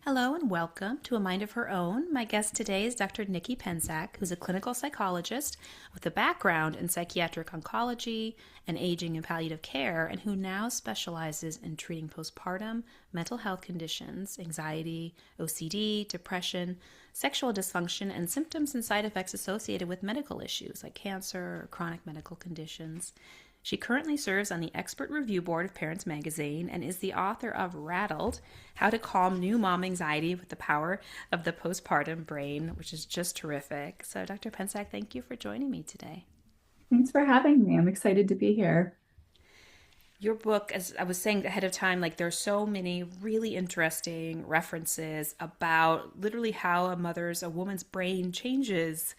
Hello and welcome to A Mind of Her Own. My guest today is Dr. Nikki Pensack, who's a clinical psychologist with a background in psychiatric oncology and aging and palliative care, and who now specializes in treating postpartum mental health conditions, anxiety, OCD, depression, sexual dysfunction, and symptoms and side effects associated with medical issues like cancer or chronic medical conditions. She currently serves on the expert review board of Parents Magazine and is the author of Rattled, How to Calm New Mom Anxiety with the Power of the Postpartum Brain, which is just terrific. So, Dr. Pensack, thank you for joining me today. Thanks for having me. I'm excited to be here. Your book, as I was saying ahead of time, like there's so many really interesting references about literally how a woman's brain changes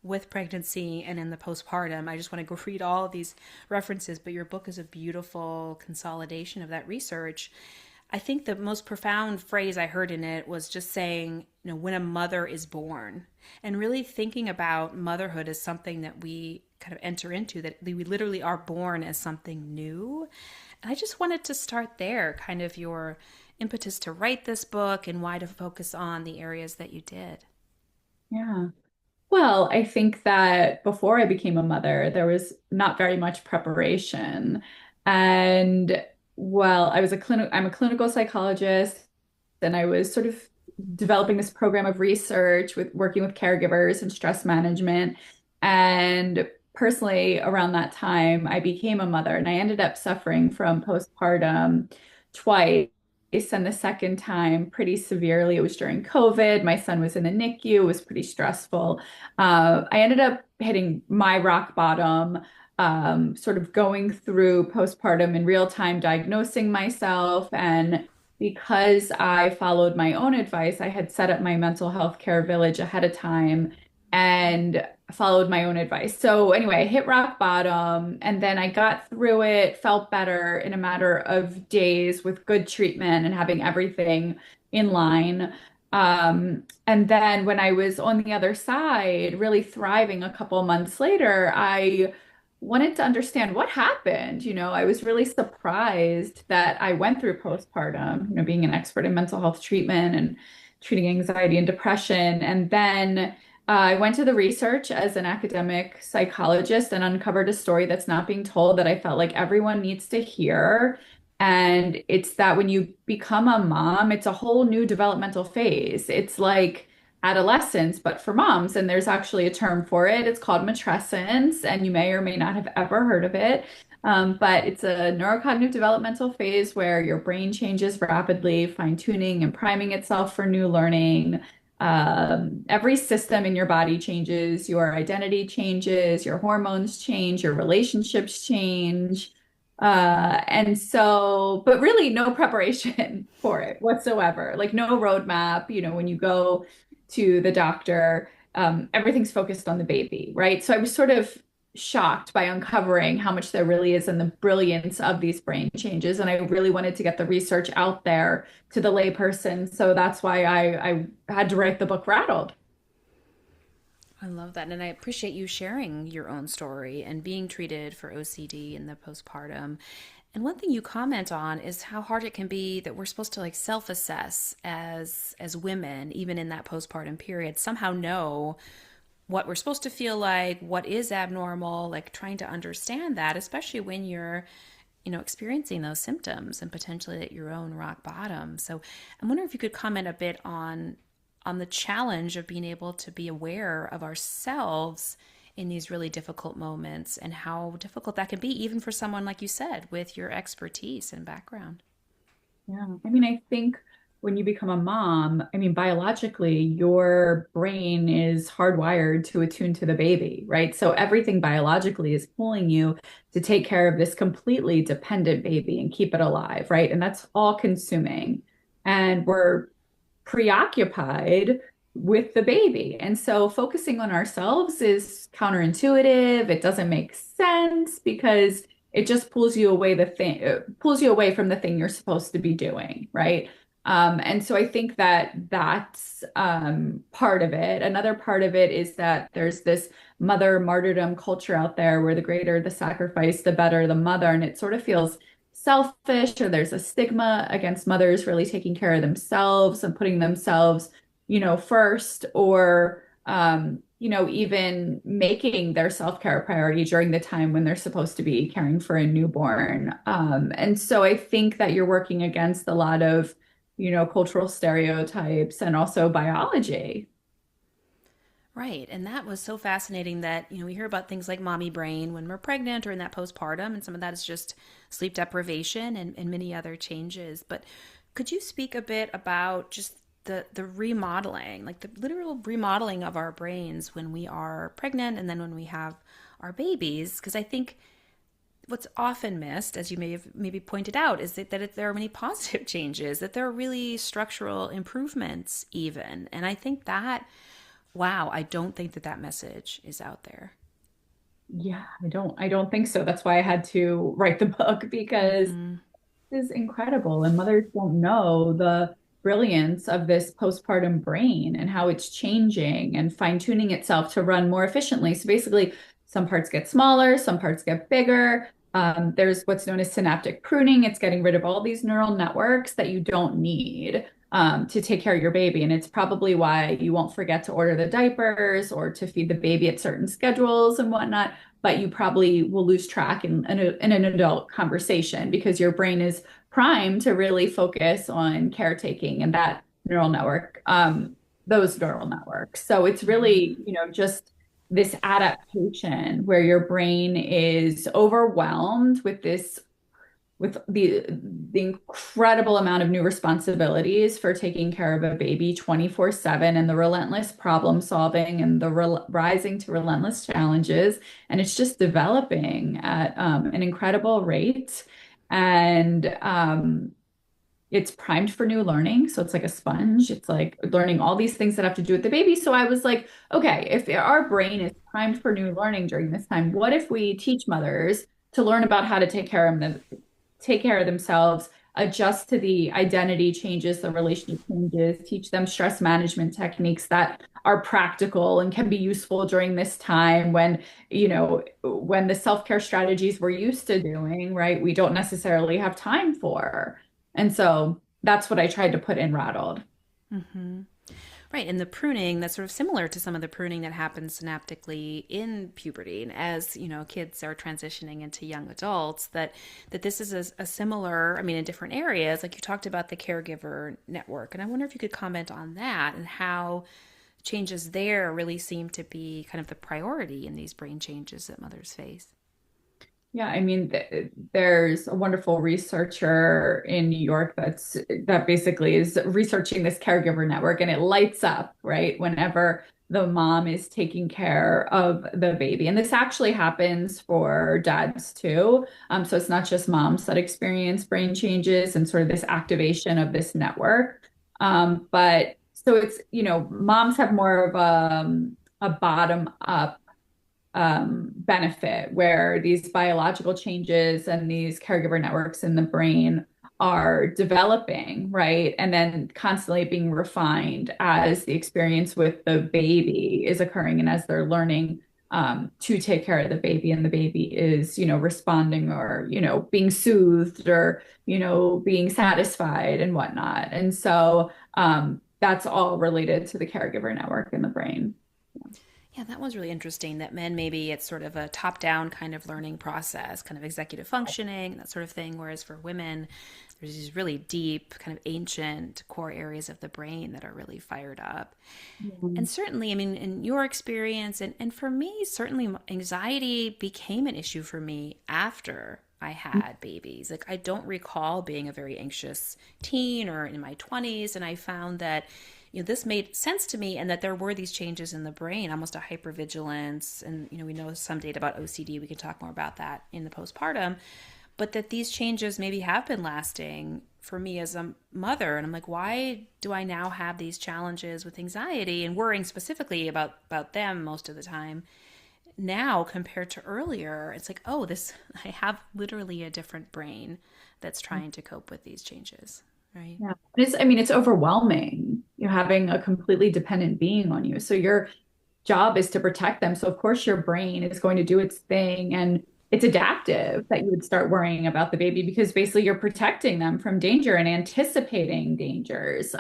with pregnancy and in the postpartum. I just want to go read all of these references, but your book is a beautiful consolidation of that research. I think the most profound phrase I heard in it was just saying, when a mother is born, and really thinking about motherhood as something that we kind of enter into, that we literally are born as something new. And I just wanted to start there, kind of your impetus to write this book and why to focus on the areas that you did. Yeah. Well, I think that before I became a mother, there was not very much preparation. And I'm a clinical psychologist, and I was sort of developing this program of research with working with caregivers and stress management. And personally, around that time, I became a mother and I ended up suffering from postpartum twice. And the second time, pretty severely. It was during COVID. My son was in the NICU. It was pretty stressful. I ended up hitting my rock bottom, sort of going through postpartum in real time, diagnosing myself. And because I followed my own advice, I had set up my mental health care village ahead of time and followed my own advice. So, anyway, I hit rock bottom and then I got through it, felt better in a matter of days with good treatment and having everything in line. And then when I was on the other side, really thriving a couple months later, I wanted to understand what happened. I was really surprised that I went through postpartum, being an expert in mental health treatment and treating anxiety and depression. And then I went to the research as an academic psychologist and uncovered a story that's not being told that I felt like everyone needs to hear. And it's that when you become a mom, it's a whole new developmental phase. It's like adolescence, but for moms. And there's actually a term for it. It's called matrescence, and you may or may not have ever heard of it. But it's a neurocognitive developmental phase where your brain changes rapidly, fine-tuning and priming itself for new learning. Every system in your body changes, your identity changes, your hormones change, your relationships change. But really no preparation for it whatsoever, like no roadmap. When you go to the doctor, everything's focused on the baby, right? So I was sort of shocked by uncovering how much there really is in the brilliance of these brain changes. And I really wanted to get the research out there to the layperson. So that's why I had to write the book Rattled. I love that. And I appreciate you sharing your own story and being treated for OCD in the postpartum. And one thing you comment on is how hard it can be that we're supposed to like self-assess as women, even in that postpartum period, somehow know what we're supposed to feel like, what is abnormal, like trying to understand that, especially when you're experiencing those symptoms and potentially at your own rock bottom. So I'm wondering if you could comment a bit on the challenge of being able to be aware of ourselves in these really difficult moments and how difficult that can be, even for someone like you said, with your expertise and background. Yeah. I mean, I think when you become a mom, I mean, biologically, your brain is hardwired to attune to the baby, right? So everything biologically is pulling you to take care of this completely dependent baby and keep it alive, right? And that's all consuming. And we're preoccupied with the baby. And so focusing on ourselves is counterintuitive. It doesn't make sense because it just pulls you away from the thing you're supposed to be doing, right? And so I think that that's part of it. Another part of it is that there's this mother martyrdom culture out there where the greater the sacrifice, the better the mother. And it sort of feels selfish, or there's a stigma against mothers really taking care of themselves and putting themselves, first, or even making their self-care a priority during the time when they're supposed to be caring for a newborn. And so I think that you're working against a lot of, cultural stereotypes and also biology. Right. And that was so fascinating that, we hear about things like mommy brain when we're pregnant or in that postpartum, and some of that is just sleep deprivation and many other changes. But could you speak a bit about just the remodeling, like the literal remodeling of our brains when we are pregnant and then when we have our babies? Because I think what's often missed, as you may have maybe pointed out, is that there are many positive changes, that there are really structural improvements, even. And I think that, wow, I don't think that message is out there. Yeah, I don't think so. That's why I had to write the book because Mm-hmm. is incredible, and mothers don't know the brilliance of this postpartum brain and how it's changing and fine-tuning itself to run more efficiently. So basically, some parts get smaller, some parts get bigger. There's what's known as synaptic pruning. It's getting rid of all these neural networks that you don't need to take care of your baby. And it's probably why you won't forget to order the diapers or to feed the baby at certain schedules and whatnot. But you probably will lose track in an adult conversation because your brain is primed to really focus on caretaking and that neural network, those neural networks. So it's Mm-hmm. really, just this adaptation where your brain is overwhelmed with the incredible amount of new responsibilities for taking care of a baby 24/7 and the relentless problem solving and the rising to relentless challenges. And it's just developing at an incredible rate. And it's primed for new learning. So it's like a sponge. It's like learning all these things that have to do with the baby. So I was like, okay, if our brain is primed for new learning during this time, what if we teach mothers to learn about how to take care of themselves, adjust to the identity changes, the relationship changes, teach them stress management techniques that are practical and can be useful during this time when the self-care strategies we're used to doing, right, we don't necessarily have time for. And so that's what I tried to put in Rattled. Mm-hmm. Right, and the pruning that's sort of similar to some of the pruning that happens synaptically in puberty, and as kids are transitioning into young adults. That this is a similar, I mean, in different areas. Like you talked about the caregiver network, and I wonder if you could comment on that and how changes there really seem to be kind of the priority in these brain changes that mothers face. Yeah, I mean, there's a wonderful researcher in New York that basically is researching this caregiver network, and it lights up, right, whenever the mom is taking care of the baby. And this actually happens for dads too. So it's not just moms that experience brain changes and sort of this activation of this network. But so it's, moms have more of a bottom up benefit where these biological changes and these caregiver networks in the brain are developing, right? And then constantly being refined as the experience with the baby is occurring and as they're learning to take care of the baby and the baby is, responding or, being soothed or, being satisfied and whatnot. And so that's all related to the caregiver network in the brain. Yeah, that was really interesting. That men, maybe it's sort of a top down kind of learning process, kind of executive functioning, that sort of thing. Whereas for women, there's these really deep, kind of ancient core areas of the brain that are really fired up. And Mhm. certainly, I mean, in your experience, and for me, certainly anxiety became an issue for me after I had babies. Like, I don't recall being a very anxious teen or in my 20s. And I found that, this made sense to me and that there were these changes in the brain, almost a hypervigilance. And, we know some data about OCD. We can talk more about that in the postpartum, but that these changes maybe have been lasting for me as a mother. And I'm like, why do I now have these challenges with anxiety and worrying specifically about them most of the time now compared to earlier? It's like, oh, this, I have literally a different brain that's trying to cope with these changes, right? Yeah. I mean, it's overwhelming. You're having a completely dependent being on you. So your job is to protect them. So of course your brain is going to do its thing and it's adaptive that you would start worrying about the baby because basically you're protecting them from danger and anticipating dangers.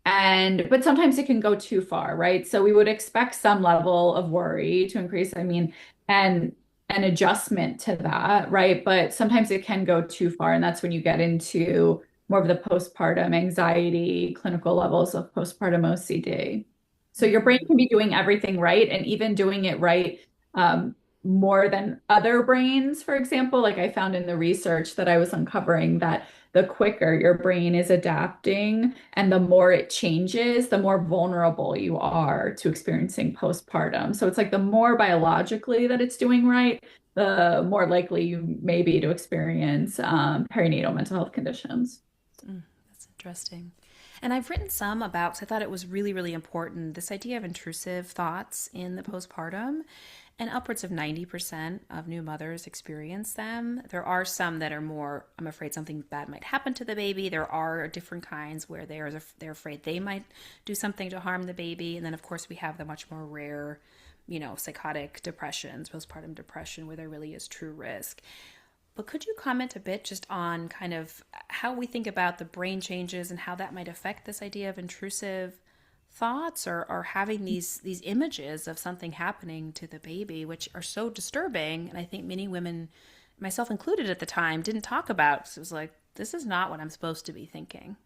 And but sometimes it can go too far, right? So we would expect some level of worry to increase. I mean, and an adjustment to that, right? But sometimes it can go too far, and that's when you get into more of the postpartum anxiety, clinical levels of postpartum OCD. So your brain Mhm. can be doing everything right, and even doing it right um, more than other brains, for example. Like I found in the research that I was uncovering that the quicker your brain is adapting and the more it changes, the more vulnerable you are to experiencing postpartum. So it's like the more biologically that it's doing right, the more likely you may be to experience perinatal mental health conditions. That's interesting. And I've written some about, because I thought it was really, really important, this idea of intrusive thoughts in the postpartum. And upwards of 90% of new mothers experience them. There are some that are more, I'm afraid something bad might happen to the baby. There are different kinds where they're afraid they might do something to harm the baby. And then, of course, we have the much more rare, psychotic depressions, postpartum depression, where there really is true risk. But could you comment a bit just on kind of how we think about the brain changes and how that might affect this idea of intrusive thoughts, or having these images of something happening to the baby, which are so disturbing? And I think many women, myself included at the time, didn't talk about. So it was like, this is not what I'm supposed to be thinking,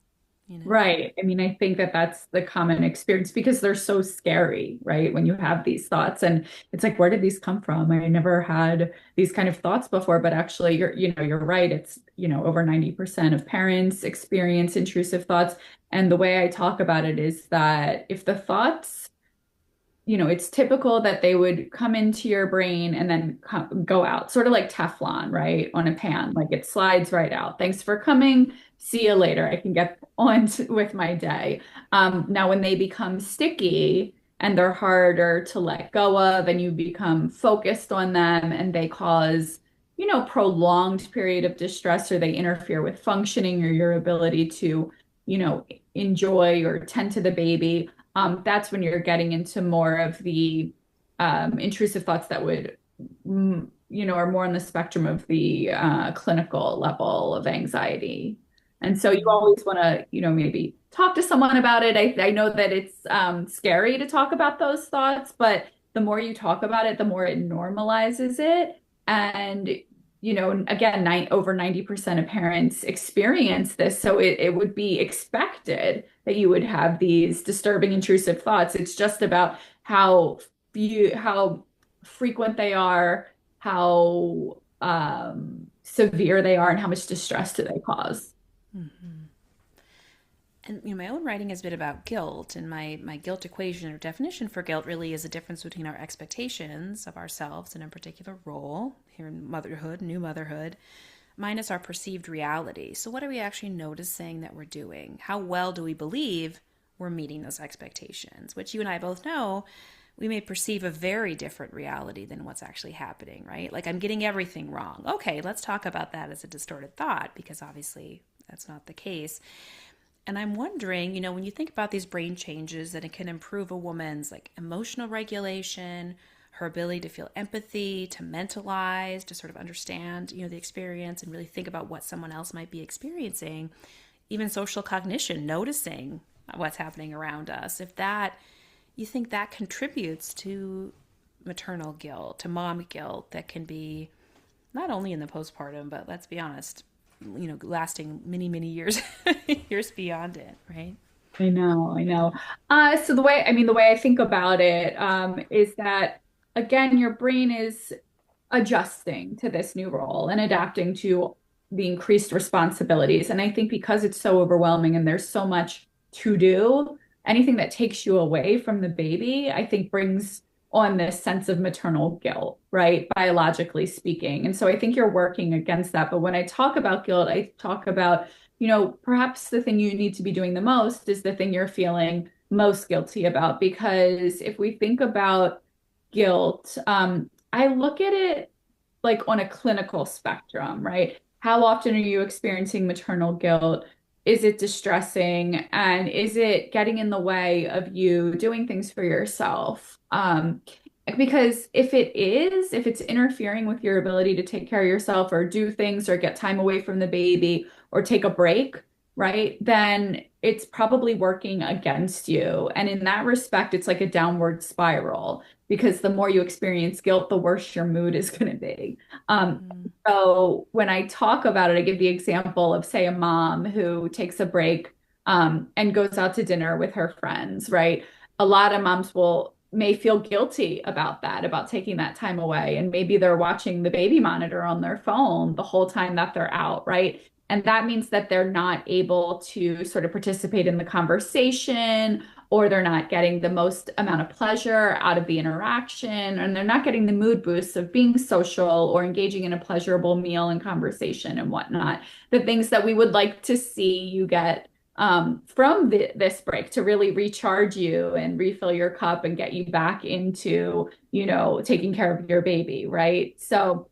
you know? Right. I mean, I think that that's the common experience because they're so scary, right? When you have these thoughts and it's like, where did these come from? I never had these kind of thoughts before, but actually you're right. It's, over 90% of parents experience intrusive thoughts. And the way I talk about it is that if the thoughts it's typical that they would come into your brain and then go out, sort of like Teflon, right? On a pan, like it slides right out. Thanks for coming. See you later. I can get on with my day. Now, when they become sticky and they're harder to let go of, and you become focused on them and they cause, prolonged period of distress or they interfere with functioning or your ability to, enjoy or tend to the baby, that's when you're getting into more of the intrusive thoughts that would, are more on the spectrum of the clinical level of anxiety. And so you Mm-hmm. always want to, maybe talk to someone about it. I know that it's scary to talk about those thoughts, but the more you talk about it, the more it normalizes it. And, again, over 90% of parents experience this. So it would be expected that you would have these disturbing, intrusive thoughts. It's just about how frequent they are, how severe they are, and how much distress do they cause. Mm-hmm. And my own writing has been about guilt, and my guilt equation or definition for guilt really is a difference between our expectations of ourselves in a particular role here in motherhood, new motherhood, minus our perceived reality. So what are we actually noticing that we're doing? How well do we believe we're meeting those expectations? Which you and I both know, we may perceive a very different reality than what's actually happening, right? Like, I'm getting everything wrong. Okay, let's talk about that as a distorted thought, because obviously that's not the case. And I'm wondering, when you think about these brain changes, that it can improve a woman's like emotional regulation, her ability to feel empathy, to mentalize, to sort of understand, the experience and really think about what someone else might be experiencing, even social cognition, noticing what's happening around us. If that, you think that contributes to maternal guilt, to mom guilt that can be not only in the postpartum, but let's be honest, lasting many, many years, years beyond it, right? I know, I know. So the way I think about it, is that again, your brain is adjusting to this new role and adapting to the increased responsibilities. And I think because it's so overwhelming and there's so much to do, anything that takes you away from the baby, I think brings on this sense of maternal guilt, right? Biologically speaking. And so I think you're working against that. But when I talk about guilt, I talk about, perhaps the thing you need to be doing the most is the thing you're feeling most guilty about. Because if we think about guilt, I look at it like on a clinical spectrum, right? How often are you experiencing maternal guilt? Is it distressing? And is it getting in the way of you doing things for yourself? Because if it's interfering with your ability to take care of yourself or do things or get time away from the baby or take a break, right, then it's probably working against you. And in that respect, it's like a downward spiral because the more you experience guilt, the worse your mood is going to be. Um, Mm. so when I talk about it, I give the example of, say, a mom who takes a break and goes out to dinner with her friends, right? A lot of moms will may feel guilty about that, about taking that time away. And maybe they're watching the baby monitor on their phone the whole time that they're out, right? And that means that they're not able to sort of participate in the conversation, or they're not getting the most amount of pleasure out of the interaction, and they're not getting the mood boosts of being social or engaging in a pleasurable meal and conversation and whatnot. The things that we would like to see you get from this break to really recharge you and refill your cup and get you back into, taking care of your baby, right? So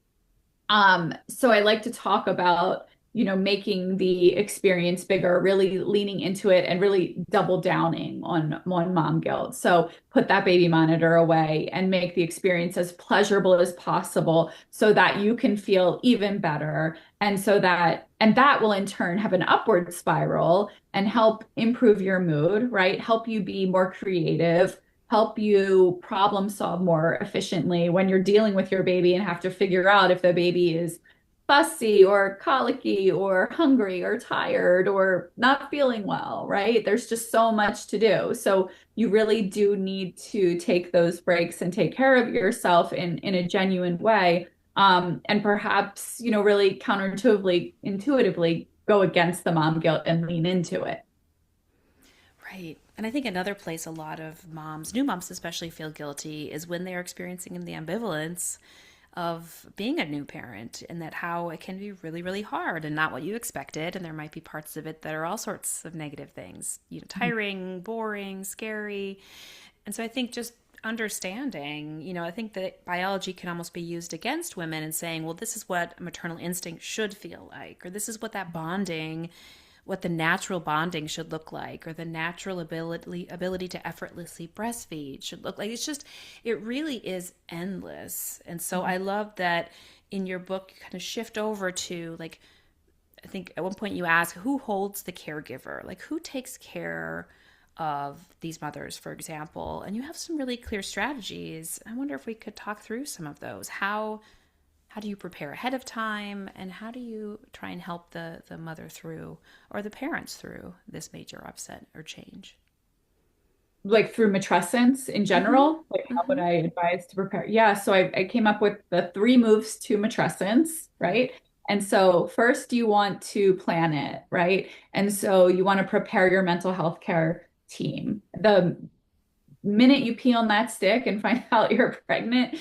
I like to talk about, making the experience bigger, really leaning into it and really double downing on mom guilt. So put that baby monitor away and make the experience as pleasurable as possible so that you can feel even better. And that will in turn have an upward spiral and help improve your mood, right? Help you be more creative, help you problem solve more efficiently when you're dealing with your baby and have to figure out if the baby is fussy or colicky or hungry or tired or not feeling well, right? There's just so much to do. So you really do need to take those breaks and take care of yourself in a genuine way. And perhaps, really intuitively go against the mom guilt and lean into it. Right. And I think another place a lot of moms, new moms especially, feel guilty is when they're experiencing the ambivalence of being a new parent, and that how it can be really, really hard and not what you expected. And there might be parts of it that are all sorts of negative things, tiring, boring, scary. And so I think just understanding, I think that biology can almost be used against women and saying, well, this is what maternal instinct should feel like, or this is what the natural bonding should look like, or the natural ability to effortlessly breastfeed should look like. It's just, it really is endless. And so I love that in your book you kind of shift over to, like, I think at one point you ask, who holds the caregiver, like who takes care of these mothers, for example, and you have some really clear strategies. I wonder if we could talk through some of those. How do you prepare ahead of time, and how do you try and help the mother through, or the parents through, this major upset or change? Like through matrescence in Mm-hmm. general, like how would Mm-hmm. I advise to prepare? Yeah, so I came up with the three moves to matrescence, right? And so first you want to plan it, right? And so you want to prepare your mental health care team. The minute you pee on that stick and find out you're pregnant,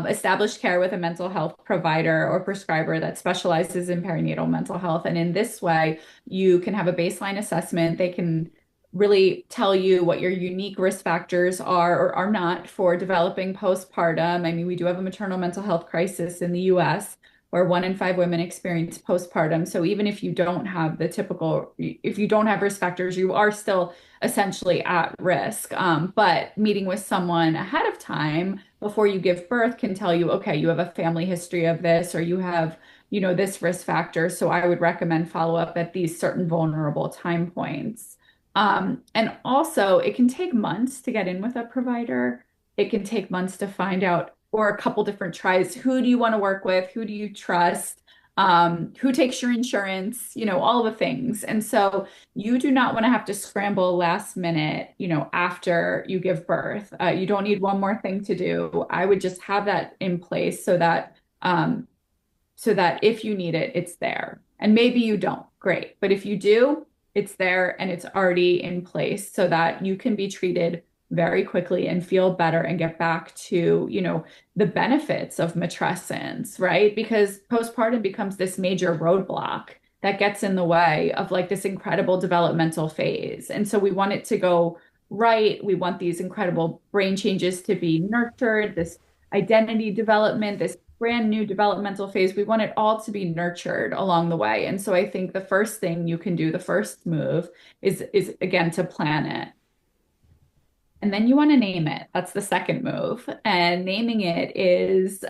establish care with a mental health provider or prescriber that specializes in perinatal mental health. And in this way, you can have a baseline assessment. They can really tell you what your unique risk factors are or are not for developing postpartum. I mean, we do have a maternal mental health crisis in the US where 1 in 5 women experience postpartum. So even if you don't have if you don't have risk factors, you are still essentially at risk. But meeting with someone ahead of time before you give birth can tell you, okay, you have a family history of this, or you have, this risk factor. So I would recommend follow up at these certain vulnerable time points. And also, it can take months to get in with a provider. It can take months to find out, or a couple different tries. Who do you want to work with? Who do you trust? Who takes your insurance? All the things. And so you do not want to have to scramble last minute, after you give birth. You don't need one more thing to do. I would just have that in place so that if you need it, it's there. And maybe you don't, great. But if you do, it's there and it's already in place so that you can be treated very quickly and feel better and get back to, the benefits of matrescence, right? Because postpartum becomes this major roadblock that gets in the way of like this incredible developmental phase. And so we want it to go right. We want these incredible brain changes to be nurtured, this identity development, this brand new developmental phase. We want it all to be nurtured along the way. And so I think the first thing you can do, the first move is again to plan it. And then you want to name it. That's the second move. And naming it is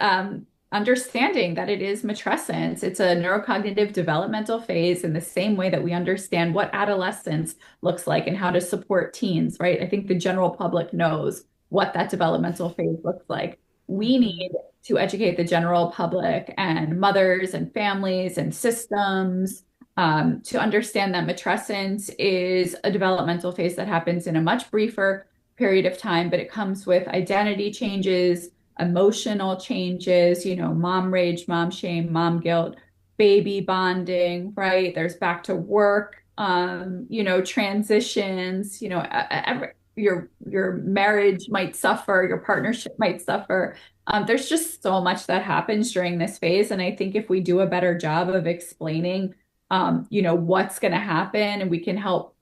understanding that it is matrescence. It's a neurocognitive developmental phase in the same way that we understand what adolescence looks like and how to support teens, right? I think the general public knows what that developmental phase looks like. We Hmm. need to educate the general public and mothers and families and systems to understand that matrescence is a developmental phase that happens in a much briefer period of time, but it comes with identity changes, emotional changes, mom rage, mom shame, mom guilt, baby bonding, right? There's back to work, transitions, your marriage might suffer, your partnership might suffer. There's just so much that happens during this phase. And I think if we do a better job of explaining what's going to happen, and we can help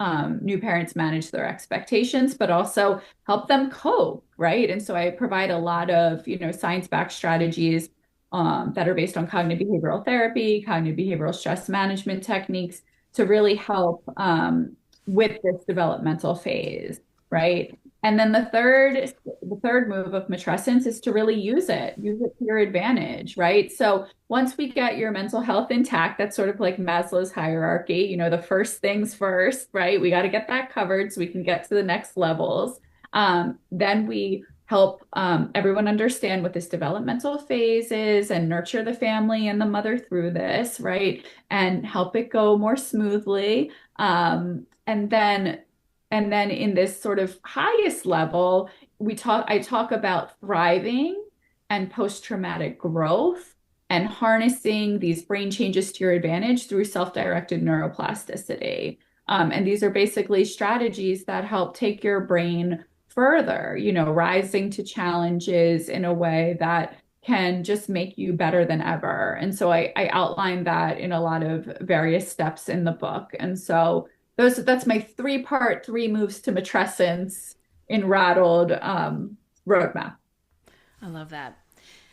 new parents manage their expectations, but also help them cope, right? And so I provide a lot of, science-backed strategies that are based on cognitive behavioral therapy, cognitive behavioral stress management techniques to really help with this developmental phase, right? And then the third move of matrescence is to really use it to your advantage, right? So once we get your mental health intact, that's sort of like Maslow's hierarchy, the first things first, right? We got to get that covered so we can get to the next levels. Then we help everyone understand what this developmental phase is and nurture the family and the mother through this, right? And help it go more smoothly. And then in this sort of highest level, I talk about thriving and post-traumatic growth and harnessing these brain changes to your advantage through self-directed neuroplasticity. And these are basically strategies that help take your brain further, rising to challenges in a way that can just make you better than ever. And so I outline that in a lot of various steps in the book. And so that's my three moves to matrescence in rattled roadmap. I love that.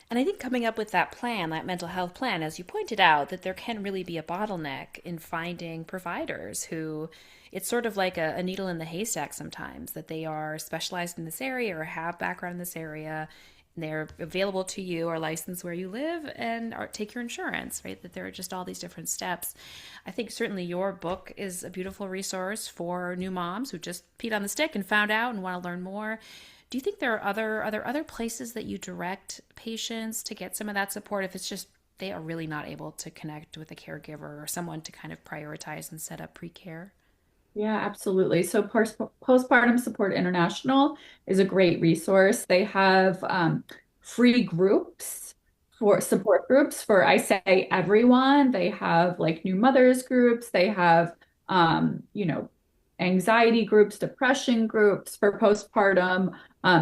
And I think coming up with that plan, that mental health plan, as you pointed out, that there can really be a bottleneck in finding providers who it's sort of like a needle in the haystack sometimes, that they are specialized in this area or have background in this area. And they're available to you or licensed where you live and take your insurance, right? That there are just all these different steps. I think certainly your book is a beautiful resource for new moms who just peed on the stick and found out and want to learn more. Do you think there are there other places that you direct patients to get some of that support if it's just they are really not able to connect with a caregiver or someone to kind of prioritize and set up pre-care? Yeah, absolutely. So Postpartum Support International is a great resource. They have free groups for support groups for, I say, everyone. They have like new mothers groups. They have, anxiety groups, depression groups for postpartum.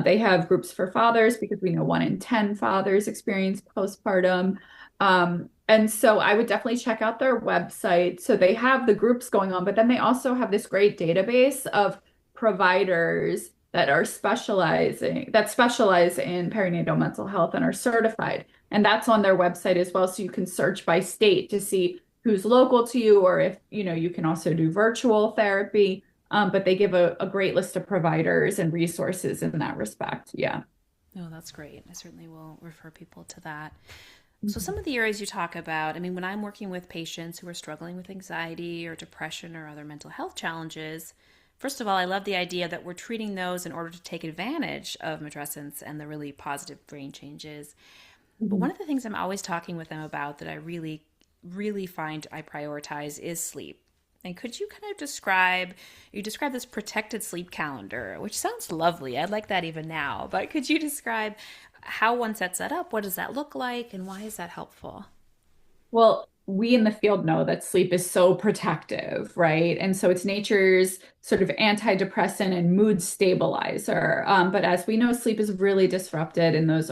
They have groups for fathers because we know 1 in 10 fathers experience postpartum. And so I would definitely check out their website. So they have the groups going on, but then they also have this great database of providers that specialize in perinatal mental health and are certified. And that's on their website as well. So you can search by state to see who's local to you, or if, you can also do virtual therapy. But they give a great list of providers and resources in that respect. Yeah. Oh, that's great. I certainly will refer people to that. So, some of the areas you talk about, I mean, when I'm working with patients who are struggling with anxiety or depression or other mental health challenges, first of all, I love the idea that we're treating those in order to take advantage of matrescence and the really positive brain changes. But one Mhm. of the things I'm always talking with them about that I really, really find I prioritize is sleep. And could you kind of you describe this protected sleep calendar, which sounds lovely. I like that even now. But could you describe how one sets that up? What does that look like? And why is that helpful? Well, we in the field know that sleep is so protective, right? And so it's nature's sort of antidepressant and mood stabilizer. But as we know, sleep is really disrupted in those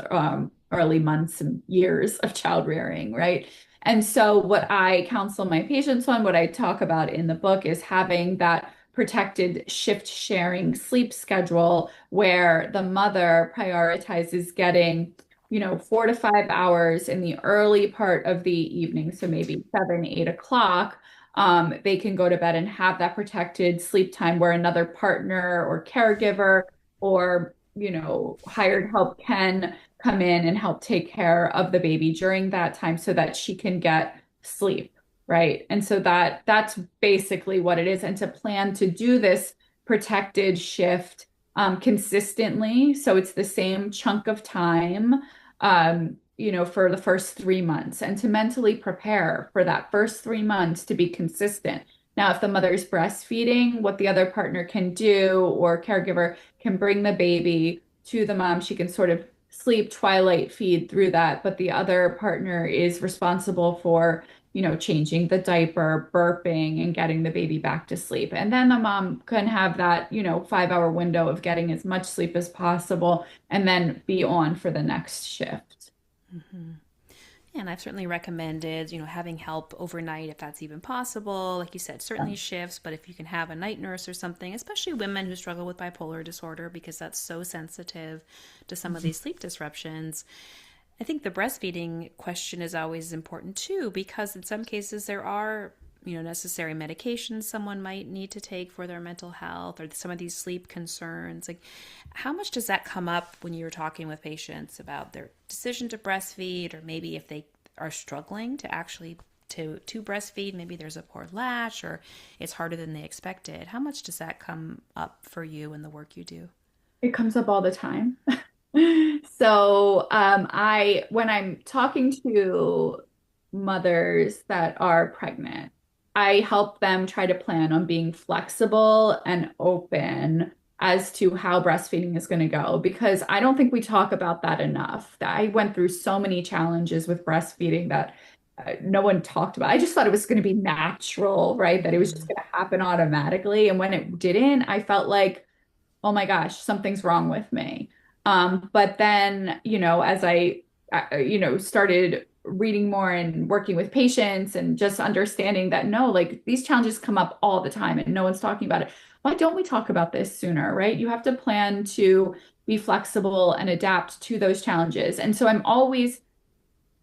early months and years of child rearing, right? And so what I counsel my patients on, what I talk about in the book is having that protected shift sharing sleep schedule where the mother prioritizes getting 4 to 5 hours in the early part of the evening. So maybe 7, 8 o'clock. They can go to bed and have that protected sleep time where another partner or caregiver or, hired help can come in and help take care of the baby during that time so that she can get sleep, right? And so that's basically what it is. And to plan to do this protected shift consistently, so it's the same chunk of time, for the first 3 months, and to mentally prepare for that first 3 months to be consistent. Now, if the mother's breastfeeding, what the other partner can do or caregiver can bring the baby to the mom. She can sort of sleep, twilight feed through that, but the other partner is responsible for, changing the diaper, burping, and getting the baby back to sleep. And then the mom can have that, 5 hour window of getting as much sleep as possible and then be on for the next shift. Hmm. And I've certainly recommended, having help overnight if that's even possible. Like you said, certainly shifts, but if you can have a night nurse or something, especially women who struggle with bipolar disorder, because that's so sensitive to some of these sleep disruptions. I think the breastfeeding question is always important too, because in some cases there are, necessary medications someone might need to take for their mental health or some of these sleep concerns. Like, how much does that come up when you're talking with patients about their decision to breastfeed, or maybe if they are struggling to actually to breastfeed, maybe there's a poor latch or it's harder than they expected. How much does that come up for you in the work you do? It comes up all the time. So, when I'm talking to mothers that are pregnant, I help them try to plan on being flexible and open as to how breastfeeding is going to go, because I don't think we talk about that enough. I went through so many challenges with breastfeeding that no one talked about. I just thought it was going to be natural, right? That it was just Mm-hmm. going to happen automatically. And when it didn't, I felt like, oh my gosh, something's wrong with me. But then, as started reading more and working with patients and just understanding that no, like these challenges come up all the time and no one's talking about it. Why don't we talk about this sooner, right? You have to plan to be flexible and adapt to those challenges. And so I'm always,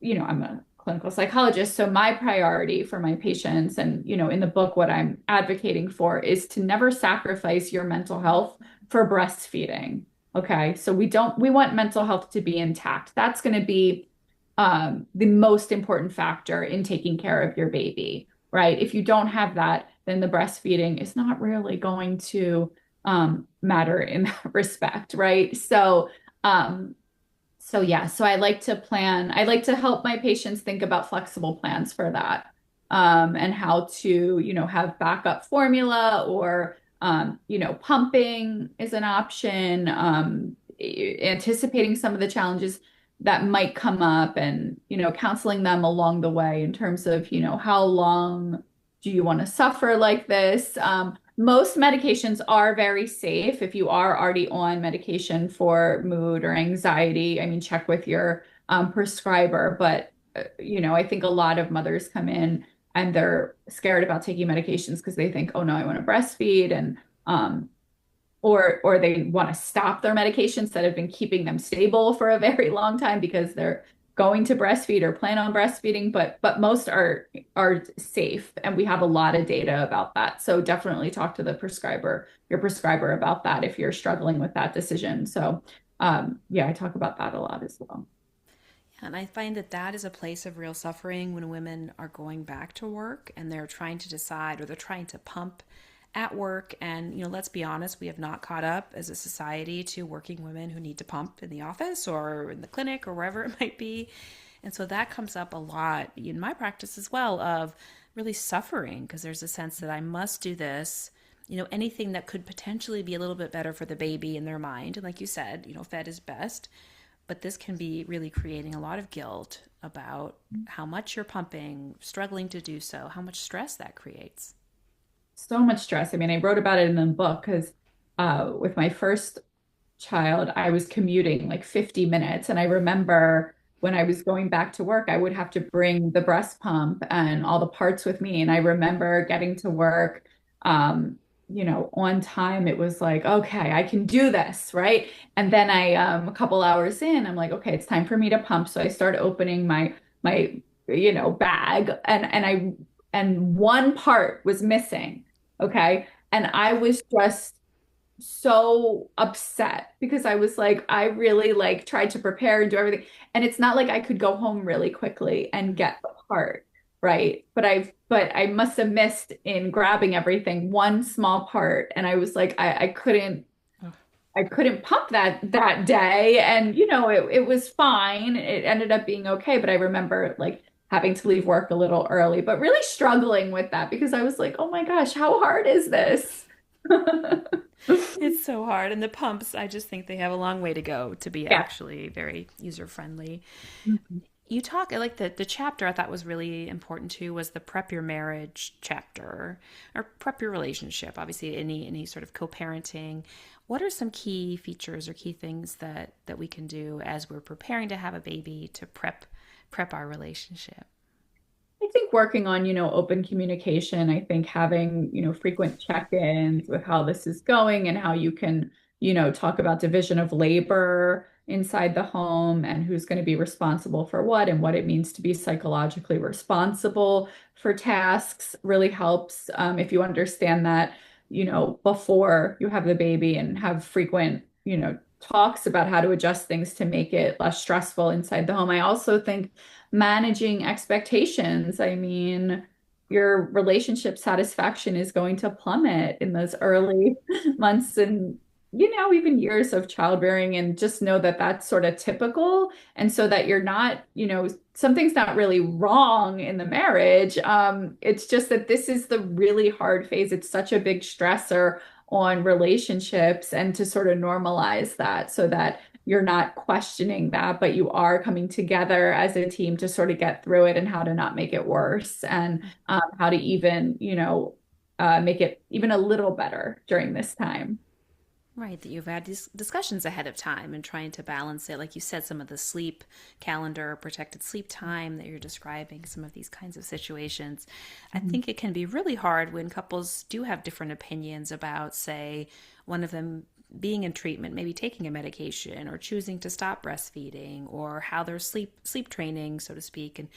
I'm a clinical psychologist, so my priority for my patients and, in the book, what I'm advocating for is to never sacrifice your mental health for breastfeeding. Okay. So we want mental health to be intact. That's going to be the most important factor in taking care of your baby, right? If you don't have that, then the breastfeeding is not really going to matter in that respect, right? So yeah, so I like to plan, I like to help my patients think about flexible plans for that. And how to, have backup formula or, pumping is an option, anticipating some of the challenges that might come up and, counseling them along the way in terms of, how long do you want to suffer like this? Most medications are very safe if you are already on medication for mood or anxiety. I mean, check with your prescriber. But, I think a lot of mothers come in and they're scared about taking medications because they think, oh no, I want to breastfeed. And or they want to stop their medications that have been keeping them stable for a very long time because they're going to breastfeed or plan on breastfeeding, but most are safe, and we have a lot of data about that. So definitely talk to your prescriber about that if you're struggling with that decision. So yeah, I talk about that a lot as well. And I find that that is a place of real suffering when women are going back to work and they're trying to decide, or they're trying to pump at work. And, let's be honest, we have not caught up as a society to working women who need to pump in the office or in the clinic or wherever it might be. And so that comes up a lot in my practice as well, of really suffering because there's a sense that I must do this. Anything that could potentially be a little bit better for the baby in their mind. And like you said, fed is best, but this can be really creating a lot of guilt about how much you're pumping, struggling to do so, how much stress that creates. So much stress. I mean, I wrote about it in the book because with my first child, I was commuting like 50 minutes. And I remember when I was going back to work, I would have to bring the breast pump and all the parts with me. And I remember getting to work, on time. It was like, okay, I can do this, right? And then a couple hours in, I'm like, okay, it's time for me to pump. So I start opening my bag, and one part was missing. Okay. And I was just so upset because I was like, I really like tried to prepare and do everything. And it's not like I could go home really quickly and get the part, right? But I must have missed in grabbing everything one small part. And I was like, I couldn't pump that day. And it was fine. It ended up being okay. But I remember like having to leave work a little early, but really struggling with that because I was like, oh my gosh, how hard is this? It's so hard. And the pumps, I just think they have a long way to go to be Yeah. actually very user friendly. Mhm. You talk, I like the chapter I thought was really important too was the prep your marriage chapter or prep your relationship. Obviously, any sort of co-parenting. What are some key features or key things that we can do as we're preparing to have a baby to prep our relationship? I think working on, open communication, I think having, frequent check-ins with how this is going and how you can, talk about division of labor inside the home and who's going to be responsible for what and what it means to be psychologically responsible for tasks really helps. If you understand that, before you have the baby and have frequent, talks about how to adjust things to make it less stressful inside the home. I also think managing expectations. I mean, your relationship satisfaction is going to plummet in those early months and, even years of childbearing, and just know that that's sort of typical. And so that you're not, something's not really wrong in the marriage. It's just that this is the really hard phase. It's such a big stressor on relationships, and to sort of normalize that so that you're not questioning that, but you are coming together as a team to sort of get through it and how to not make it worse, and how to even, make it even a little better during this time. Right, that you've had these discussions ahead of time and trying to balance it. Like you said, some of the sleep calendar, protected sleep time that you're describing, some of these kinds of situations. I Mhm. think it can be really hard when couples do have different opinions about, say, one of them being in treatment, maybe taking a medication or choosing to stop breastfeeding or how their sleep training, so to speak. And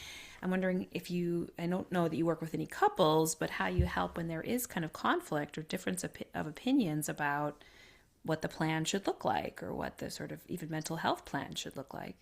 I'm wondering if you, I don't know that you work with any couples, but how you help when there is kind of conflict or difference of opinions about what the plan should look like or what the sort of even mental health plan should look like.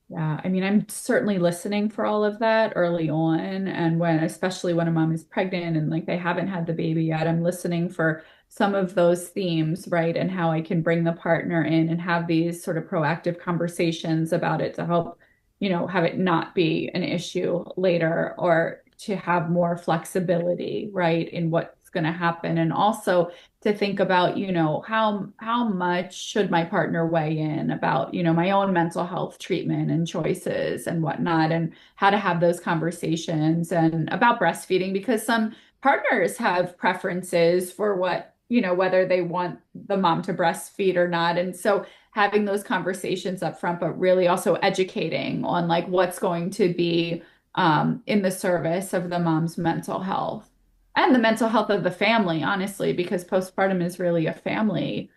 Yeah, I mean, I'm certainly listening for all of that early on. And especially when a mom is pregnant and like they haven't had the baby yet, I'm listening for some of those themes, right? And how I can bring the partner in and have these sort of proactive conversations about it to help, have it not be an issue later, or to have more flexibility, right, in what's going to happen. And also to think about, how much should my partner weigh in about, my own mental health treatment and choices and whatnot, and how to have those conversations and about breastfeeding, because some partners have preferences for what, whether they want the mom to breastfeed or not. And so having those conversations up front, but really also educating on like what's going to be in the service of the mom's mental health and the mental health of the family, honestly, because postpartum is really a family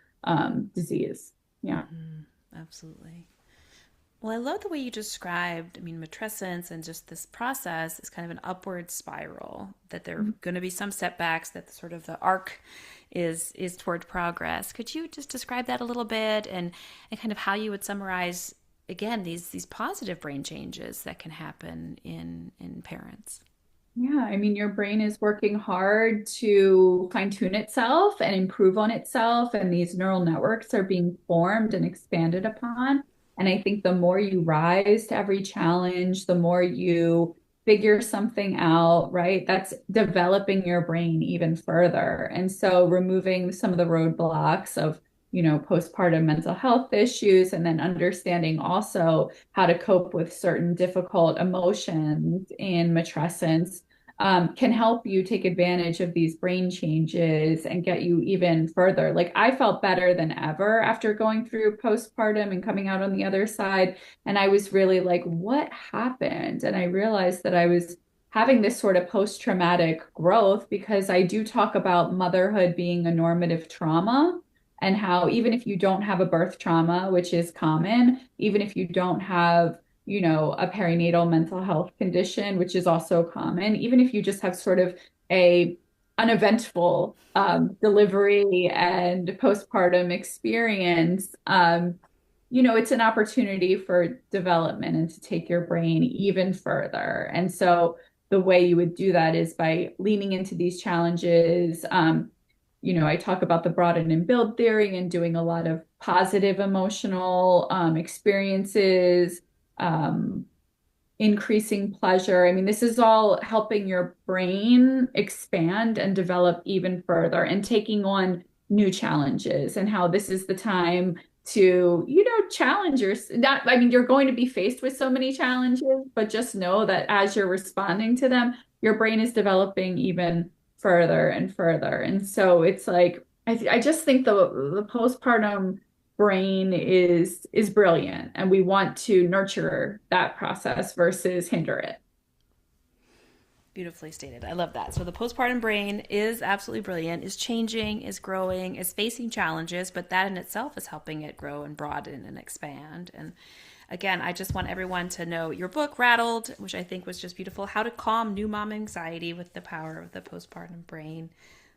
disease. Yeah. Mm-hmm. Absolutely. Well, I love the way you described, I mean, matrescence and just this process is kind of an upward spiral, that there are going to be some setbacks, that sort of the arc is toward progress. Could you just describe that a little bit and kind of how you would summarize again these positive brain changes that can happen in parents? Yeah, I mean, your brain is working hard to fine-tune itself and improve on itself, and these neural networks are being formed and expanded upon. And I think the more you rise to every challenge, the more you figure something out, right? That's developing your brain even further. And so removing some of the roadblocks of, postpartum mental health issues, and then understanding also how to cope with certain difficult emotions in matrescence can help you take advantage of these brain changes and get you even further. Like I felt better than ever after going through postpartum and coming out on the other side. And I was really like, what happened? And I realized that I was having this sort of post-traumatic growth, because I do talk about motherhood being a normative trauma, and how even if you don't have a birth trauma, which is common, even if you don't have, a perinatal mental health condition, which is also common, even if you just have sort of a uneventful delivery and postpartum experience, it's an opportunity for development and to take your brain even further. And so the way you would do that is by leaning into these challenges. I talk about the broaden and build theory and doing a lot of positive emotional experiences, um, increasing pleasure. I mean, this is all helping your brain expand and develop even further and taking on new challenges, and how this is the time to, challenge your, not, I mean, you're going to be faced with so many challenges, but just know that as you're responding to them, your brain is developing even further and further. And so it's like, I just think the postpartum brain is brilliant, and we want to nurture that process versus hinder it. Beautifully stated. I love that. So the postpartum brain is absolutely brilliant, is changing, is growing, is facing challenges, but that in itself is helping it grow and broaden and expand. And again, I just want everyone to know your book, Rattled, which I think was just beautiful, How to Calm New Mom Anxiety with the Power of the Postpartum Brain.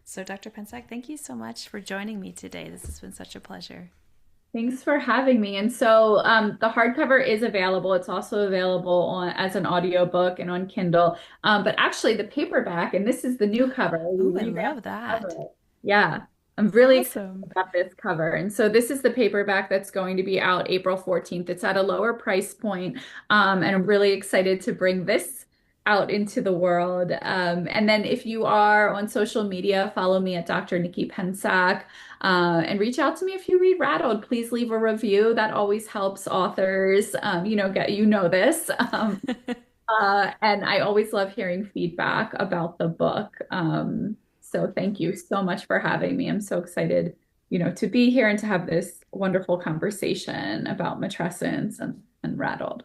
So, Dr. Pensack, thank you so much for joining me today. This has been such a pleasure. Thanks for having me. And so the hardcover is available. It's also available as an audiobook and on Kindle. But actually, the paperback, and this is the new cover. We Ooh, I revamped love the cover. that. Yeah, I'm really excited Awesome. about this cover. And so this is the paperback that's going to be out April 14th. It's at a lower price point, and I'm really excited to bring this out into the world. And then if you are on social media, follow me at Dr. Nikki Pensack, and reach out to me if you read Rattled. Please leave a review. That always helps authors, get this. And I always love hearing feedback about the book. So thank you so much for having me. I'm so excited, to be here and to have this wonderful conversation about matrescence and Rattled.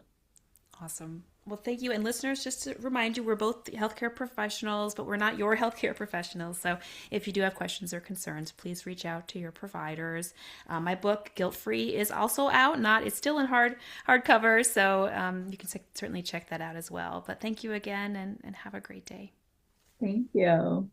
Awesome. Well, thank you. And listeners, just to remind you, we're both healthcare professionals, but we're not your healthcare professionals. So if you do have questions or concerns, please reach out to your providers. My book, Guilt Free, is also out. It's still in hardcover, so you can certainly check that out as well. But thank you again, and have a great day. Thank you.